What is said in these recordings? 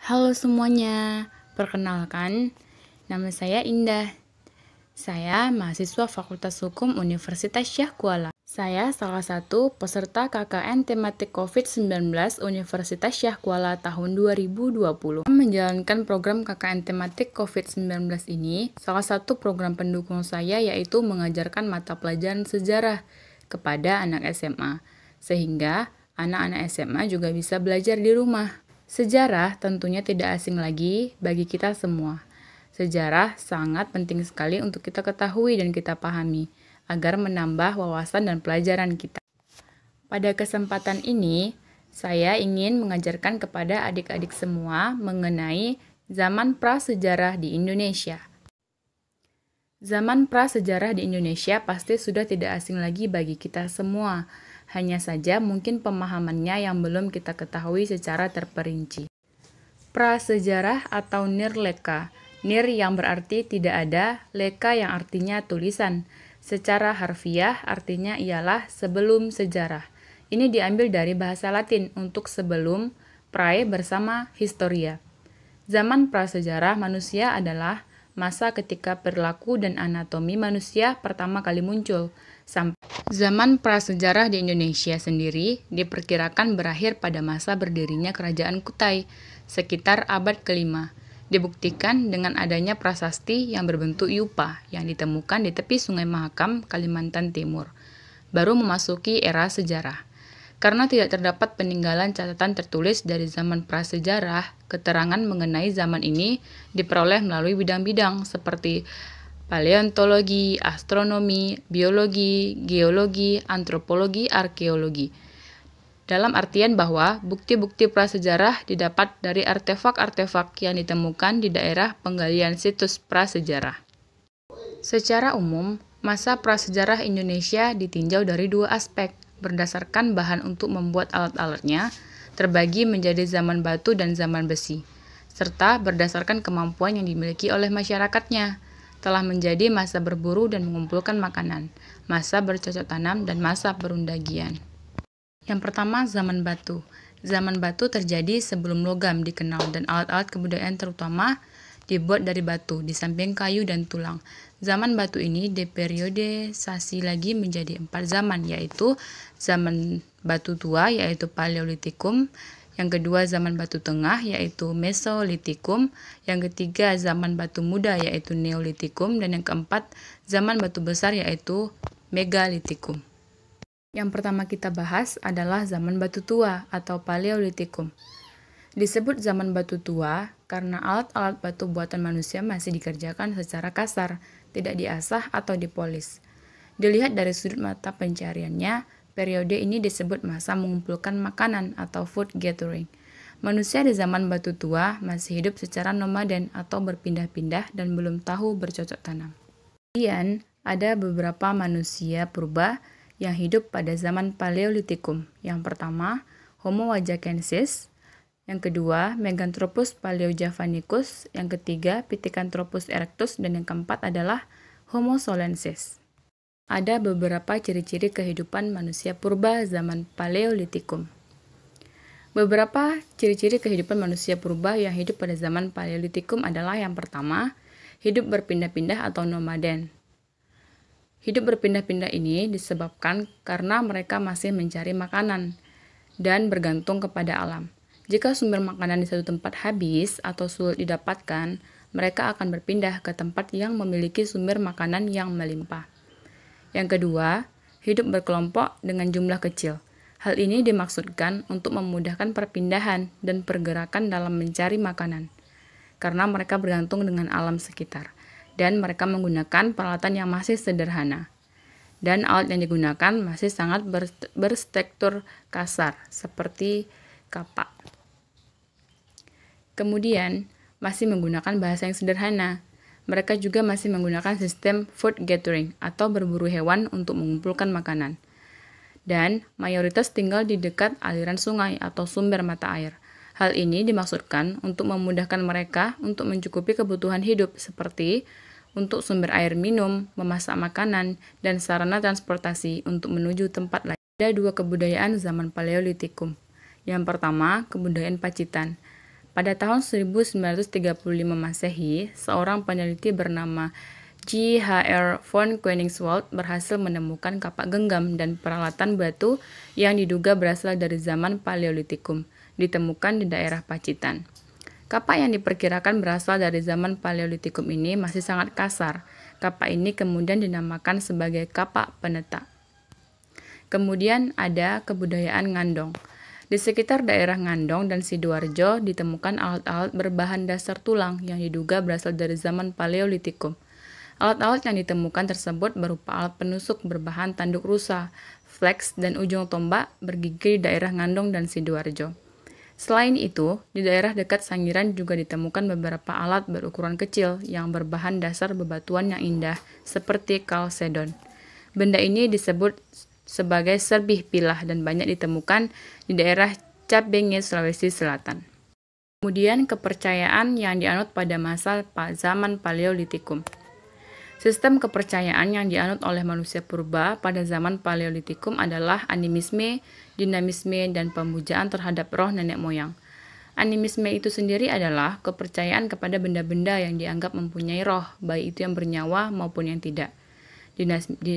Halo semuanya, perkenalkan, nama saya Indah. Saya mahasiswa Fakultas Hukum Universitas Syah Kuala. Saya salah satu peserta KKN tematik COVID-19 Universitas Syah Kuala tahun 2020. Menjalankan program KKN tematik COVID-19 ini, salah satu program pendukung saya yaitu mengajarkan mata pelajaran sejarah kepada anak SMA, sehingga anak-anak SMA juga bisa belajar di rumah. Sejarah tentunya tidak asing lagi bagi kita semua. Sejarah sangat penting sekali untuk kita ketahui dan kita pahami, agar menambah wawasan dan pelajaran kita. Pada kesempatan ini, saya ingin mengajarkan kepada adik-adik semua mengenai zaman prasejarah di Indonesia. Zaman prasejarah di Indonesia pasti sudah tidak asing lagi bagi kita semua. Hanya saja mungkin pemahamannya yang belum kita ketahui secara terperinci. Prasejarah atau nirleka. Nir yang berarti tidak ada, leka yang artinya tulisan. Secara harfiah artinya ialah sebelum sejarah. Ini diambil dari bahasa Latin untuk sebelum, prae bersama historia. Zaman prasejarah manusia adalah masa ketika perilaku dan anatomi manusia pertama kali muncul. Zaman prasejarah di Indonesia sendiri diperkirakan berakhir pada masa berdirinya Kerajaan Kutai, sekitar abad ke-5. Dibuktikan dengan adanya prasasti yang berbentuk yupa yang ditemukan di tepi Sungai Mahakam, Kalimantan Timur. Baru memasuki era sejarah. Karena tidak terdapat peninggalan catatan tertulis dari zaman prasejarah, keterangan mengenai zaman ini diperoleh melalui bidang-bidang seperti paleontologi, astronomi, biologi, geologi, antropologi, arkeologi. Dalam artian bahwa bukti-bukti prasejarah didapat dari artefak-artefak yang ditemukan di daerah penggalian situs prasejarah. Secara umum, masa prasejarah Indonesia ditinjau dari dua aspek, berdasarkan bahan untuk membuat alat-alatnya, terbagi menjadi zaman batu dan zaman besi, serta berdasarkan kemampuan yang dimiliki oleh masyarakatnya, telah menjadi masa berburu dan mengumpulkan makanan, masa bercocok tanam, dan masa perundagian. Yang pertama, zaman batu. Zaman batu terjadi sebelum logam dikenal dan alat-alat kebudayaan terutama dibuat dari batu, di samping kayu dan tulang. Zaman batu ini diperiodisasi lagi menjadi 4 zaman, yaitu zaman batu tua, yaitu Paleolitikum, yang kedua zaman batu tengah, yaitu Mesolitikum, yang ketiga zaman batu muda, yaitu Neolitikum, dan yang keempat zaman batu besar, yaitu Megalitikum. Yang pertama kita bahas adalah zaman batu tua atau Paleolitikum. Disebut zaman batu tua karena alat-alat batu buatan manusia masih dikerjakan secara kasar, tidak diasah atau dipolis. Dilihat dari sudut mata pencariannya, periode ini disebut masa mengumpulkan makanan atau food gathering. Manusia di zaman batu tua masih hidup secara nomaden atau berpindah-pindah dan belum tahu bercocok tanam. Kemudian, ada beberapa manusia purba yang hidup pada zaman Paleolitikum. Yang pertama, Homo wajakensis. Yang kedua, Meganthropus paleojavanicus. Yang ketiga, Pithecanthropus erectus. Dan yang keempat adalah Homo solensis. Ada beberapa ciri-ciri kehidupan manusia purba zaman Paleolitikum. Beberapa ciri-ciri kehidupan manusia purba yang hidup pada zaman Paleolitikum adalah yang pertama, hidup berpindah-pindah atau nomaden. Hidup berpindah-pindah ini disebabkan karena mereka masih mencari makanan dan bergantung kepada alam. Jika sumber makanan di satu tempat habis atau sulit didapatkan, mereka akan berpindah ke tempat yang memiliki sumber makanan yang melimpah. Yang kedua, hidup berkelompok dengan jumlah kecil. Hal ini dimaksudkan untuk memudahkan perpindahan dan pergerakan dalam mencari makanan, karena mereka bergantung dengan alam sekitar. Dan mereka menggunakan peralatan yang masih sederhana. Dan alat yang digunakan masih sangat berstruktur kasar, seperti kapak. Kemudian, masih menggunakan bahasa yang sederhana. Mereka juga masih menggunakan sistem food gathering, atau berburu hewan untuk mengumpulkan makanan. Dan mayoritas tinggal di dekat aliran sungai atau sumber mata air. Hal ini dimaksudkan untuk memudahkan mereka untuk mencukupi kebutuhan hidup seperti untuk sumber air minum, memasak makanan, dan sarana transportasi untuk menuju tempat lain. Ada dua kebudayaan zaman Paleolitikum. Yang pertama, kebudayaan Pacitan. Pada tahun 1935 Masehi, seorang peneliti bernama J.H.R. von Koenigswald berhasil menemukan kapak genggam dan peralatan batu yang diduga berasal dari zaman Paleolitikum, ditemukan di daerah Pacitan. Kapak yang diperkirakan berasal dari zaman Paleolitikum ini masih sangat kasar. Kapak ini kemudian dinamakan sebagai kapak peneta. Kemudian ada kebudayaan Ngandong. Di sekitar daerah Ngandong dan Sidoarjo ditemukan alat-alat berbahan dasar tulang yang diduga berasal dari zaman Paleolitikum. Alat-alat yang ditemukan tersebut berupa alat penusuk berbahan tanduk rusa, flex, dan ujung tombak bergigi di daerah Ngandong dan Sidoarjo. Selain itu, di daerah dekat Sangiran juga ditemukan beberapa alat berukuran kecil yang berbahan dasar bebatuan yang indah, seperti kalsedon. Benda ini disebut sebagai serbih pilah dan banyak ditemukan di daerah Cabenge, Sulawesi Selatan. Kemudian kepercayaan yang dianut pada masa zaman Paleolitikum. Sistem kepercayaan yang dianut oleh manusia purba pada zaman Paleolitikum adalah animisme, dinamisme, dan pemujaan terhadap roh nenek moyang. Animisme itu sendiri adalah kepercayaan kepada benda-benda yang dianggap mempunyai roh, baik itu yang bernyawa maupun yang tidak.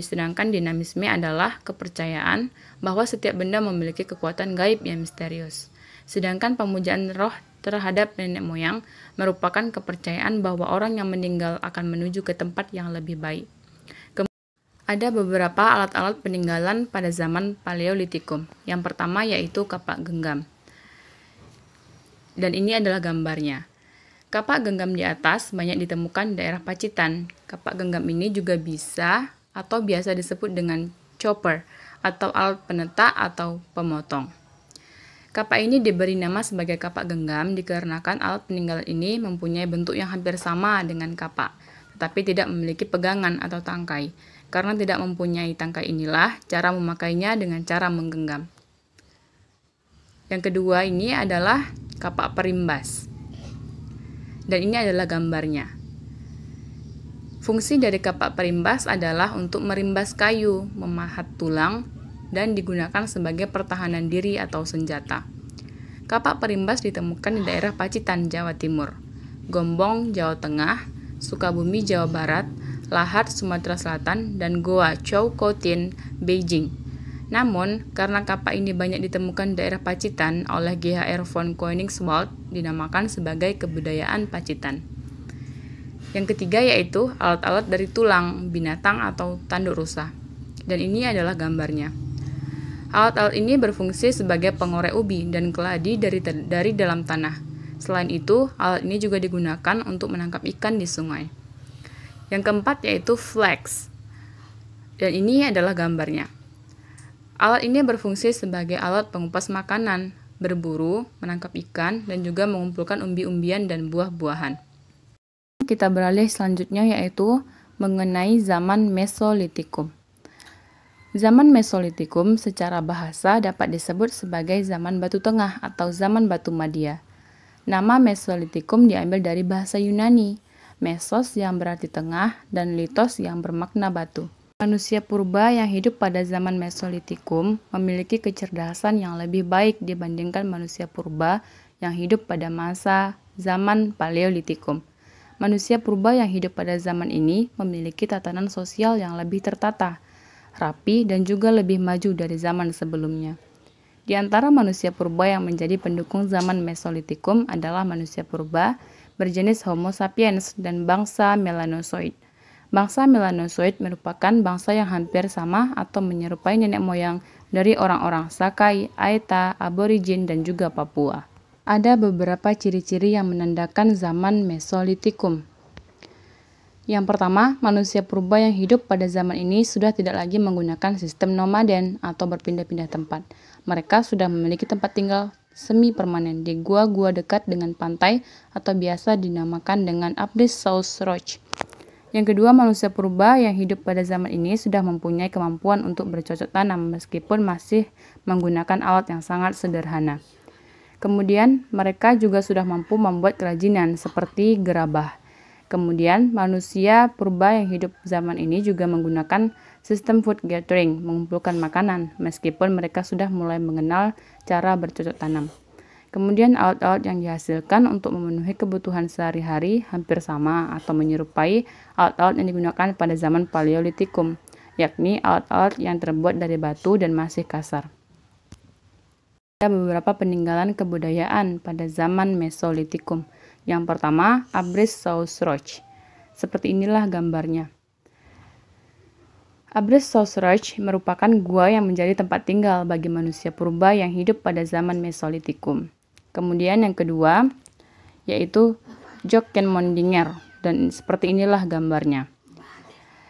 Sedangkan dinamisme adalah kepercayaan bahwa setiap benda memiliki kekuatan gaib yang misterius. Sedangkan pemujaan roh terhadap nenek moyang merupakan kepercayaan bahwa orang yang meninggal akan menuju ke tempat yang lebih baik. Ada beberapa alat-alat peninggalan pada zaman Paleolitikum. Yang pertama yaitu kapak genggam. Dan ini adalah gambarnya. Kapak genggam di atas banyak ditemukan di daerah Pacitan. Kapak genggam ini juga bisa atau biasa disebut dengan chopper atau alat peneta atau pemotong. Kapak ini diberi nama sebagai kapak genggam dikarenakan alat peninggalan ini mempunyai bentuk yang hampir sama dengan kapak, tetapi tidak memiliki pegangan atau tangkai. Karena tidak mempunyai tangkai inilah cara memakainya dengan cara menggenggam. Yang kedua ini adalah kapak perimbas. Dan ini adalah gambarnya. Fungsi dari kapak perimbas adalah untuk merimbas kayu, memahat tulang, dan digunakan sebagai pertahanan diri atau senjata. Kapak perimbas ditemukan di daerah Pacitan, Jawa Timur, Gombong, Jawa Tengah, Sukabumi, Jawa Barat, Lahat, Sumatera Selatan, dan Goa Chow Kotin, Beijing. Namun, karena kapak ini banyak ditemukan di daerah Pacitan oleh J.H.R. von Koenigswald, dinamakan sebagai kebudayaan Pacitan. Yang ketiga yaitu alat-alat dari tulang, binatang, atau tanduk rusa. Dan ini adalah gambarnya. Alat-alat ini berfungsi sebagai pengorek ubi dan keladi dari dalam tanah. Selain itu, alat ini juga digunakan untuk menangkap ikan di sungai. Yang keempat yaitu flex. Dan ini adalah gambarnya. Alat ini berfungsi sebagai alat pengupas makanan, berburu, menangkap ikan, dan juga mengumpulkan umbi-umbian dan buah-buahan. Kita beralih selanjutnya yaitu mengenai zaman Mesolitikum. Zaman Mesolitikum secara bahasa dapat disebut sebagai zaman Batu Tengah atau zaman Batu Madia. Nama Mesolitikum diambil dari bahasa Yunani, mesos yang berarti tengah dan litos yang bermakna batu. Manusia purba yang hidup pada zaman Mesolitikum memiliki kecerdasan yang lebih baik dibandingkan manusia purba yang hidup pada masa zaman Paleolitikum. Manusia purba yang hidup pada zaman ini memiliki tatanan sosial yang lebih tertata, rapi, dan juga lebih maju dari zaman sebelumnya. Di antara manusia purba yang menjadi pendukung zaman Mesolitikum adalah manusia purba berjenis Homo sapiens dan bangsa Melanozoid. Bangsa Melanozoid merupakan bangsa yang hampir sama atau menyerupai nenek moyang dari orang-orang Sakai, Aeta, Aborigin, dan juga Papua. Ada beberapa ciri-ciri yang menandakan zaman Mesolitikum. Yang pertama, manusia purba yang hidup pada zaman ini sudah tidak lagi menggunakan sistem nomaden atau berpindah-pindah tempat. Mereka sudah memiliki tempat tinggal semi permanen di gua-gua dekat dengan pantai atau biasa dinamakan dengan Abris South Roch. Yang kedua, manusia purba yang hidup pada zaman ini sudah mempunyai kemampuan untuk bercocok tanam meskipun masih menggunakan alat yang sangat sederhana. Kemudian, mereka juga sudah mampu membuat kerajinan seperti gerabah. Kemudian, manusia purba yang hidup zaman ini juga menggunakan sistem food gathering, mengumpulkan makanan, meskipun mereka sudah mulai mengenal cara bercocok tanam. Kemudian alat-alat yang dihasilkan untuk memenuhi kebutuhan sehari-hari hampir sama atau menyerupai alat-alat yang digunakan pada zaman Paleolitikum, yakni alat-alat yang terbuat dari batu dan masih kasar. Ada beberapa peninggalan kebudayaan pada zaman Mesolitikum. Yang pertama, Abris Sausroch. Seperti inilah gambarnya. Abris Sausroch merupakan gua yang menjadi tempat tinggal bagi manusia purba yang hidup pada zaman Mesolitikum. Kemudian yang kedua, yaitu Jokkenmondinger, dan seperti inilah gambarnya.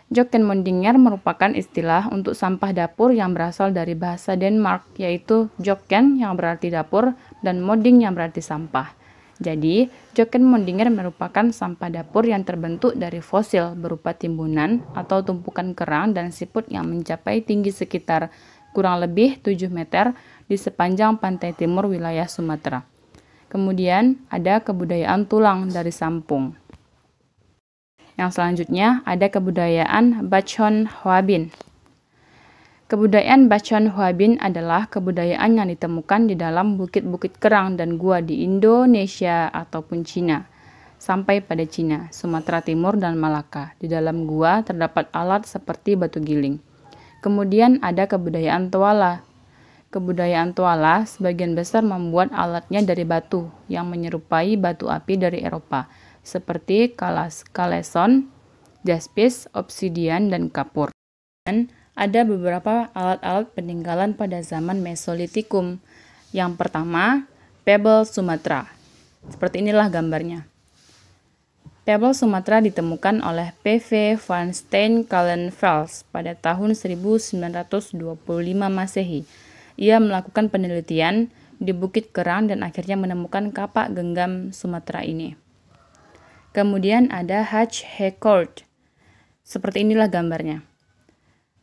Jokkenmondinger merupakan istilah untuk sampah dapur yang berasal dari bahasa Denmark, yaitu jokken yang berarti dapur dan modding yang berarti sampah. Jadi, Jokkenmondinger merupakan sampah dapur yang terbentuk dari fosil berupa timbunan atau tumpukan kerang dan siput yang mencapai tinggi sekitar kurang lebih 7 meter di sepanjang pantai timur wilayah Sumatera. Kemudian ada kebudayaan tulang dari Sampung. Yang selanjutnya ada kebudayaan Bachon Hwabin. Kebudayaan Bachon Hwabin adalah kebudayaan yang ditemukan di dalam bukit-bukit kerang dan gua di Indonesia ataupun Cina, sampai pada Cina, Sumatera Timur, dan Malaka. Di dalam gua terdapat alat seperti batu giling. Kemudian ada kebudayaan Toala. Kebudayaan Toala sebagian besar membuat alatnya dari batu yang menyerupai batu api dari Eropa, seperti kaleson, jaspis, obsidian, dan kapur. Dan ada beberapa alat-alat peninggalan pada zaman Mesolitikum. Yang pertama, pebble Sumatera. Seperti inilah gambarnya. Pebble Sumatera ditemukan oleh P.V. van Steenkalenfels pada tahun 1925 Masehi. Ia melakukan penelitian di Bukit Kerang dan akhirnya menemukan kapak genggam Sumatera ini. Kemudian ada Hatch Hecord. Seperti inilah gambarnya.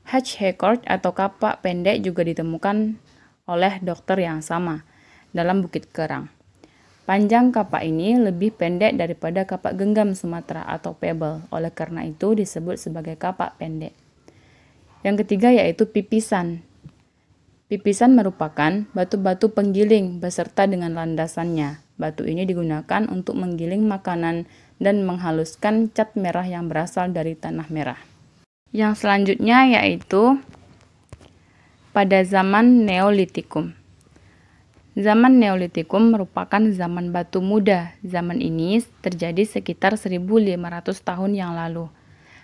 Hatch Hecord atau kapak pendek juga ditemukan oleh dokter yang sama dalam Bukit Kerang. Panjang kapak ini lebih pendek daripada kapak genggam Sumatera atau pebble, oleh karena itu disebut sebagai kapak pendek. Yang ketiga yaitu pipisan. Pipisan merupakan batu-batu penggiling beserta dengan landasannya. Batu ini digunakan untuk menggiling makanan dan menghaluskan cat merah yang berasal dari tanah merah. Yang selanjutnya yaitu pada zaman Neolitikum. Zaman Neolitikum merupakan zaman batu muda. Zaman ini terjadi sekitar 1500 tahun yang lalu.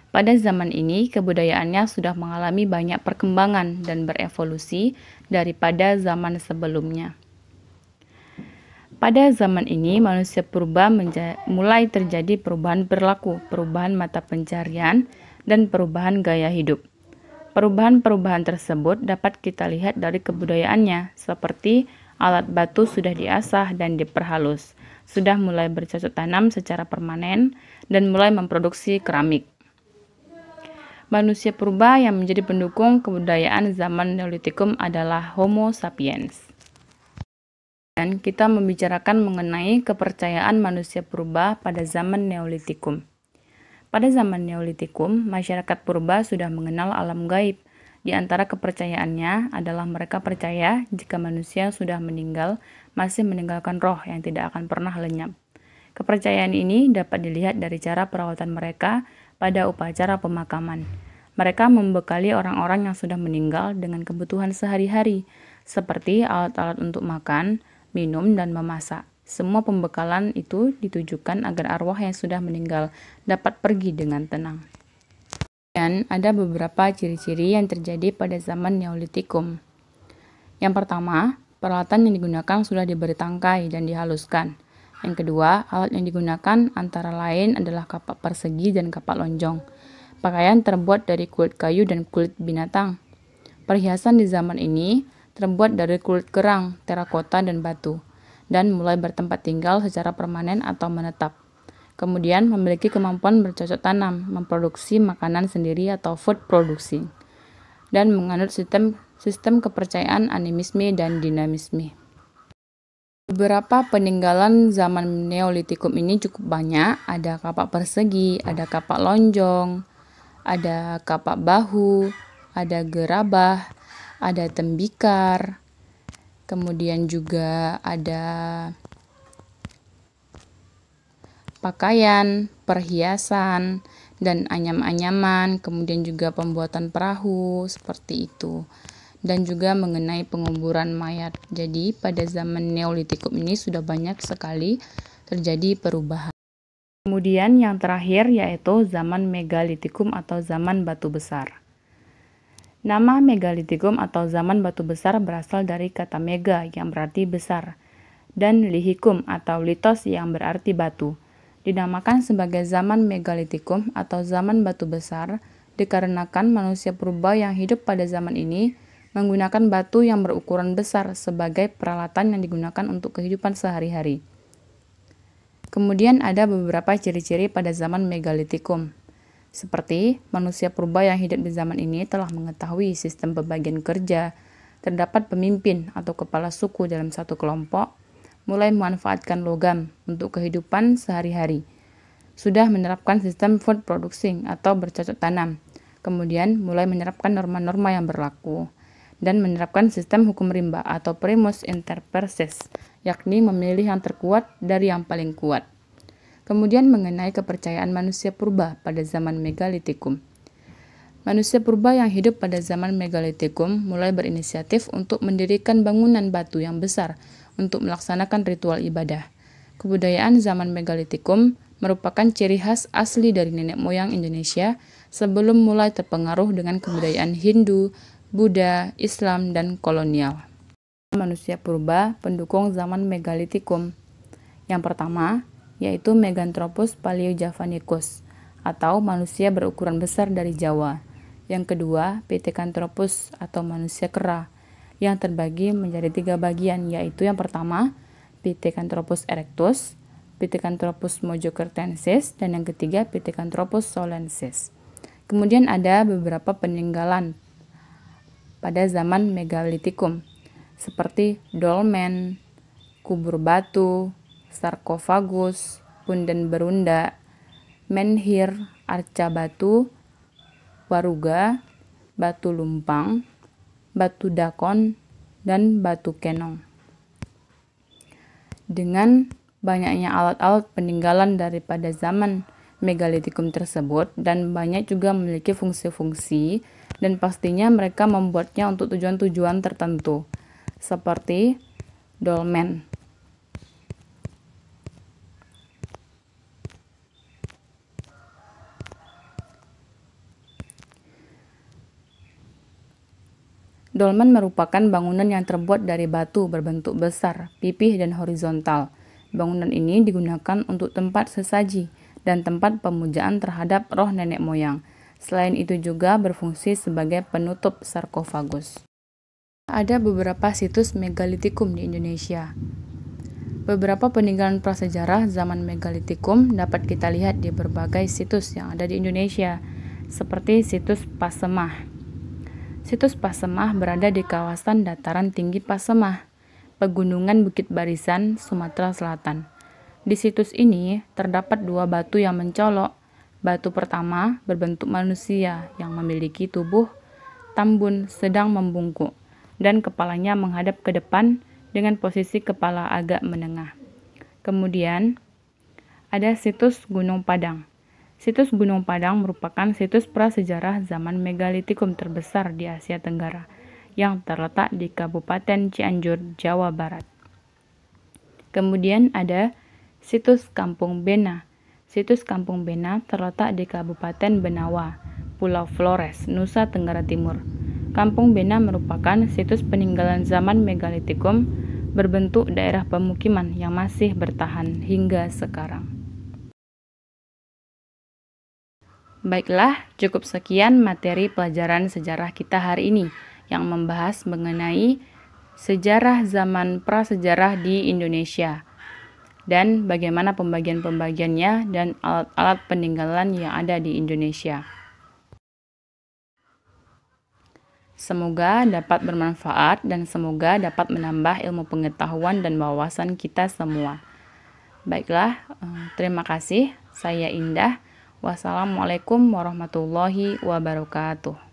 Pada zaman ini, kebudayaannya sudah mengalami banyak perkembangan dan berevolusi daripada zaman sebelumnya. Pada zaman ini, manusia purba mulai terjadi perubahan perilaku, perubahan mata pencarian, dan perubahan gaya hidup. Perubahan-perubahan tersebut dapat kita lihat dari kebudayaannya, seperti alat batu sudah diasah dan diperhalus, sudah mulai bercocok tanam secara permanen, dan mulai memproduksi keramik. Manusia purba yang menjadi pendukung kebudayaan zaman Neolitikum adalah Homo sapiens. Dan kita membicarakan mengenai kepercayaan manusia purba pada zaman Neolitikum. Pada zaman Neolitikum, masyarakat purba sudah mengenal alam gaib. Di antara kepercayaannya adalah mereka percaya jika manusia sudah meninggal, masih meninggalkan roh yang tidak akan pernah lenyap. Kepercayaan ini dapat dilihat dari cara perawatan mereka pada upacara pemakaman. Mereka membekali orang-orang yang sudah meninggal dengan kebutuhan sehari-hari, seperti alat-alat untuk makan, minum, dan memasak. Semua pembekalan itu ditujukan agar arwah yang sudah meninggal dapat pergi dengan tenang. Dan ada beberapa ciri-ciri yang terjadi pada zaman Neolitikum. Yang pertama, peralatan yang digunakan sudah diberi tangkai dan dihaluskan. Yang kedua, alat yang digunakan antara lain adalah kapak persegi dan kapak lonjong. Pakaian terbuat dari kulit kayu dan kulit binatang. Perhiasan di zaman ini terbuat dari kulit kerang, terakota, dan batu, dan mulai bertempat tinggal secara permanen atau menetap. Kemudian memiliki kemampuan bercocok tanam, memproduksi makanan sendiri atau food producing, dan menganut sistem kepercayaan animisme dan dinamisme. Beberapa peninggalan zaman Neolitikum ini cukup banyak. Ada kapak persegi, ada kapak lonjong, ada kapak bahu, ada gerabah, ada tembikar, kemudian juga ada pakaian, perhiasan, dan anyam-anyaman, kemudian juga pembuatan perahu, seperti itu. Dan juga mengenai penguburan mayat. Jadi pada zaman Neolitikum ini sudah banyak sekali terjadi perubahan. Kemudian yang terakhir yaitu zaman Megalitikum atau zaman batu besar. Nama Megalitikum atau zaman batu besar berasal dari kata mega yang berarti besar, dan lihikum atau litos yang berarti batu. Dinamakan sebagai zaman Megalitikum atau zaman batu besar dikarenakan manusia purba yang hidup pada zaman ini menggunakan batu yang berukuran besar sebagai peralatan yang digunakan untuk kehidupan sehari-hari. Kemudian ada beberapa ciri-ciri pada zaman Megalitikum, seperti manusia purba yang hidup di zaman ini telah mengetahui sistem pembagian kerja, terdapat pemimpin atau kepala suku dalam satu kelompok, mulai memanfaatkan logam untuk kehidupan sehari-hari, sudah menerapkan sistem food producing atau bercocok tanam, kemudian mulai menerapkan norma-norma yang berlaku, dan menerapkan sistem hukum rimba atau primus inter pares, yakni memilih yang terkuat dari yang paling kuat. Kemudian mengenai kepercayaan manusia purba pada zaman Megalitikum. Manusia purba yang hidup pada zaman Megalitikum mulai berinisiatif untuk mendirikan bangunan batu yang besar untuk melaksanakan ritual ibadah. Kebudayaan zaman Megalitikum merupakan ciri khas asli dari nenek moyang Indonesia sebelum mulai terpengaruh dengan kebudayaan Hindu, Buddha, Islam, dan kolonial. Manusia purba pendukung zaman Megalitikum. Yang pertama, yaitu Meganthropus paleojavanicus, atau manusia berukuran besar dari Jawa. Yang kedua, Pithecanthropus, atau manusia kera, yang terbagi menjadi 3 bagian, yaitu yang pertama, Pithecanthropus erectus, Pithecanthropus mojokertensis, dan yang ketiga, Pithecanthropus solensis. Kemudian ada beberapa peninggalan pada zaman Megalitikum, seperti dolmen, kubur batu, sarkofagus, punden berunda, menhir, arca batu, waruga, batu lumpang, batu dakon, dan batu kenong. Dengan banyaknya alat-alat peninggalan daripada zaman Megalitikum tersebut, dan banyak juga memiliki fungsi-fungsi, dan pastinya mereka membuatnya untuk tujuan-tujuan tertentu, seperti dolmen. Dolmen merupakan bangunan yang terbuat dari batu berbentuk besar, pipih, dan horizontal. Bangunan ini digunakan untuk tempat sesaji dan tempat pemujaan terhadap roh nenek moyang. Selain itu juga berfungsi sebagai penutup sarkofagus. Ada beberapa situs Megalitikum di Indonesia. Beberapa peninggalan prasejarah zaman Megalitikum dapat kita lihat di berbagai situs yang ada di Indonesia, seperti situs Pasemah. Situs Pasemah berada di kawasan dataran tinggi Pasemah, Pegunungan Bukit Barisan, Sumatera Selatan. Di situs ini terdapat 2 batu yang mencolok. Batu pertama berbentuk manusia yang memiliki tubuh tambun sedang membungkuk dan kepalanya menghadap ke depan dengan posisi kepala agak menengah. Kemudian ada situs Gunung Padang. Situs Gunung Padang merupakan situs prasejarah zaman Megalitikum terbesar di Asia Tenggara yang terletak di Kabupaten Cianjur, Jawa Barat. Kemudian ada situs Kampung Bena. Situs Kampung Bena terletak di Kabupaten Benawa, Pulau Flores, Nusa Tenggara Timur. Kampung Bena merupakan situs peninggalan zaman Megalitikum berbentuk daerah pemukiman yang masih bertahan hingga sekarang. Baiklah, cukup sekian materi pelajaran sejarah kita hari ini yang membahas mengenai sejarah zaman prasejarah di Indonesia dan bagaimana pembagian-pembagiannya dan alat-alat peninggalan yang ada di Indonesia. Semoga dapat bermanfaat dan semoga dapat menambah ilmu pengetahuan dan wawasan kita semua. Baiklah, terima kasih. Saya Indah. Wassalamualaikum warahmatullahi wabarakatuh.